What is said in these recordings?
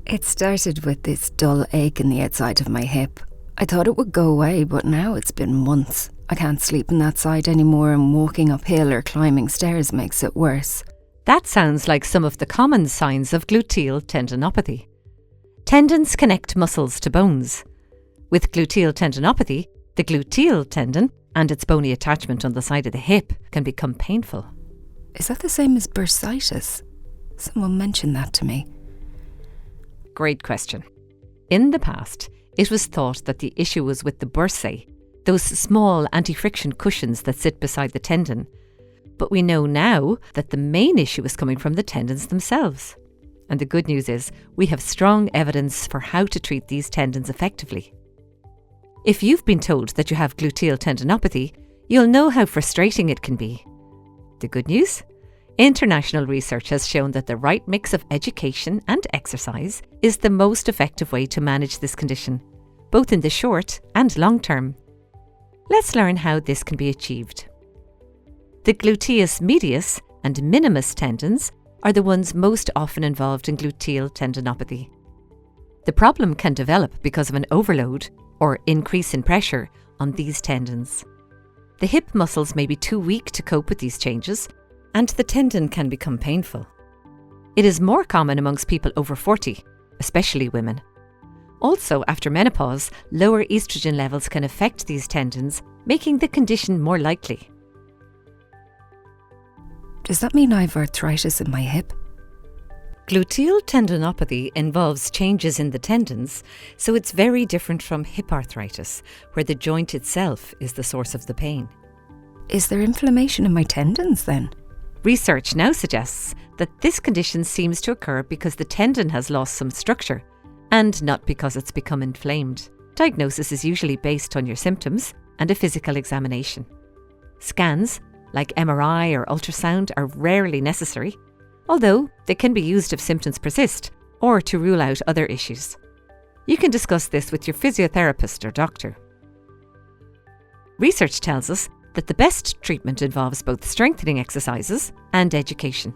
It started with this dull ache in the outside of my hip. I thought it would go away, but now it's been months. I can't sleep on that side anymore, and walking uphill or climbing stairs makes it worse. That sounds like some of the common signs of gluteal tendinopathy. Tendons connect muscles to bones. With gluteal tendinopathy, the gluteal tendon and its bony attachment on the side of the hip can become painful. Is that the same as bursitis? Someone mentioned that to me. Great question. In the past, it was thought that the issue was with the bursae, those small anti-friction cushions that sit beside the tendon. But we know now that the main issue is coming from the tendons themselves. And the good news is we have strong evidence for how to treat these tendons effectively. If you've been told that you have gluteal tendinopathy, you'll know how frustrating it can be. The good news? International research has shown that the right mix of education and exercise is the most effective way to manage this condition, both in the short and long term. Let's learn how this can be achieved. The gluteus medius and minimus tendons are the ones most often involved in gluteal tendinopathy. The problem can develop because of an overload or increase in pressure on these tendons. The hip muscles may be too weak to cope with these changes, and the tendon can become painful. It is more common amongst people over 40, especially women. Also, after menopause, lower estrogen levels can affect these tendons, making the condition more likely. Does that mean I have arthritis in my hip? Gluteal tendinopathy involves changes in the tendons, so it's very different from hip arthritis, where the joint itself is the source of the pain. Is there inflammation in my tendons then? Research now suggests that this condition seems to occur because the tendon has lost some structure, and not because it's become inflamed. Diagnosis is usually based on your symptoms and a physical examination. Scans, like MRI or ultrasound, are rarely necessary, although they can be used if symptoms persist or to rule out other issues. You can discuss this with your physiotherapist or doctor. Research tells us that the best treatment involves both strengthening exercises and education.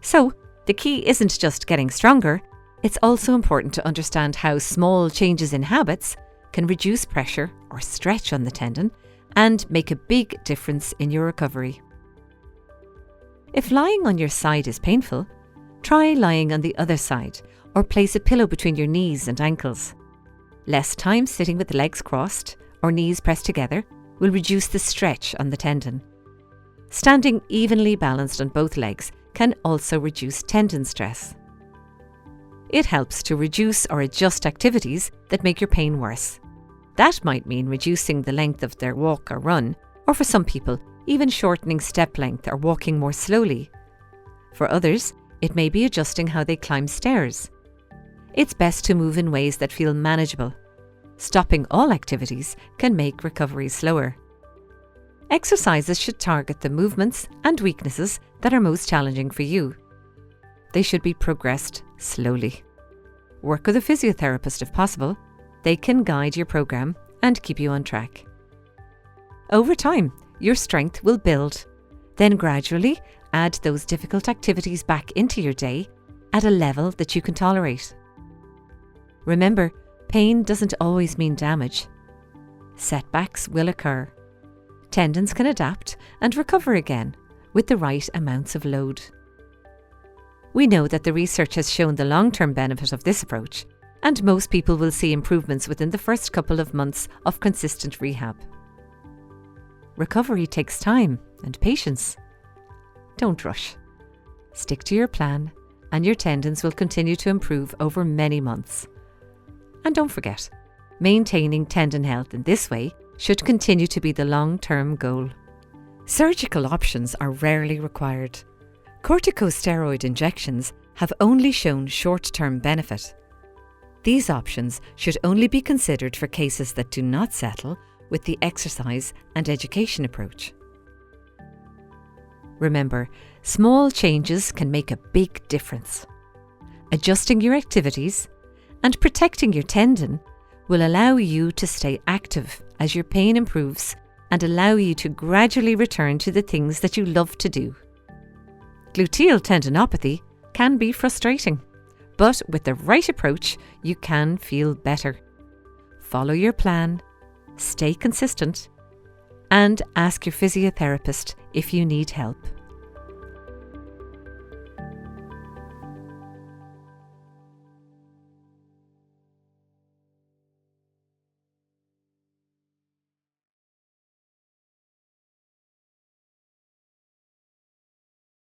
So, the key isn't just getting stronger, it's also important to understand how small changes in habits can reduce pressure or stretch on the tendon and make a big difference in your recovery. If lying on your side is painful, try lying on the other side or place a pillow between your knees and ankles. Less time sitting with the legs crossed or knees pressed together will reduce the stretch on the tendon. Standing evenly balanced on both legs can also reduce tendon stress. It helps to reduce or adjust activities that make your pain worse. That might mean reducing the length of their walk or run, or for some people, even shortening step length or walking more slowly. For others, it may be adjusting how they climb stairs. It's best to move in ways that feel manageable. Stopping all activities can make recovery slower. Exercises should target the movements and weaknesses that are most challenging for you. They should be progressed slowly. Work with a physiotherapist if possible. They can guide your program and keep you on track. Over time, your strength will build. Then gradually add those difficult activities back into your day at a level that you can tolerate. Remember, pain doesn't always mean damage. Setbacks will occur. Tendons can adapt and recover again with the right amounts of load. We know that the research has shown the long-term benefit of this approach, and most people will see improvements within the first couple of months of consistent rehab. Recovery takes time and patience. Don't rush. Stick to your plan, and your tendons will continue to improve over many months. And don't forget, maintaining tendon health in this way should continue to be the long-term goal. Surgical options are rarely required. Corticosteroid injections have only shown short-term benefit. These options should only be considered for cases that do not settle with the exercise and education approach. Remember, small changes can make a big difference. Adjusting your activities and protecting your tendon will allow you to stay active as your pain improves and allow you to gradually return to the things that you love to do. Gluteal tendinopathy can be frustrating, But with the right approach, you can feel better. Follow your plan, stay consistent, and ask your physiotherapist if you need help.